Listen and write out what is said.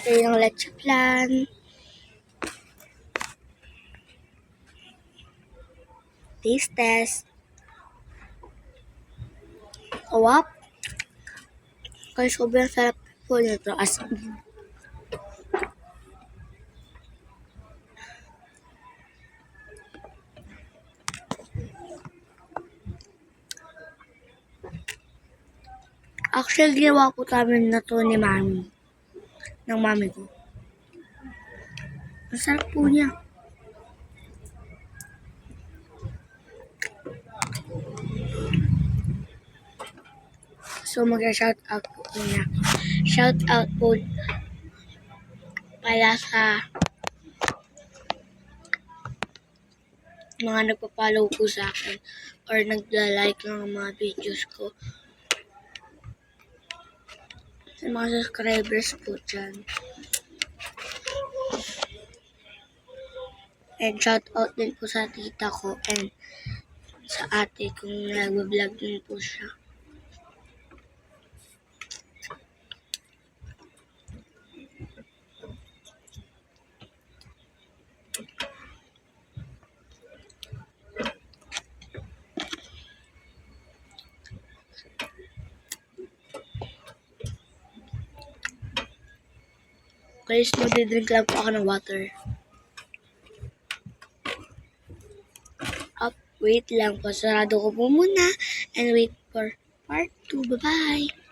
kayo ng leche plan. Taste test. Kawap. Kaya sobrang sarap po nito as in. Actually, ginawa po namin na to ni Mami. Ng Mami ko. Ang sarap po niya. So, mag-shout out po niya. Shout out po pala sa mga nagpa-follow po sa akin or nagla-like ng mga videos ko. Sa mga subscribers po dyan. And shout out din po sa tita ko and sa ate kung nag-vlog din po siya. Guys, magdidrink lang po ako ng water. Wait lang po. Sarado ko po muna. And wait for part 2. Bye-bye!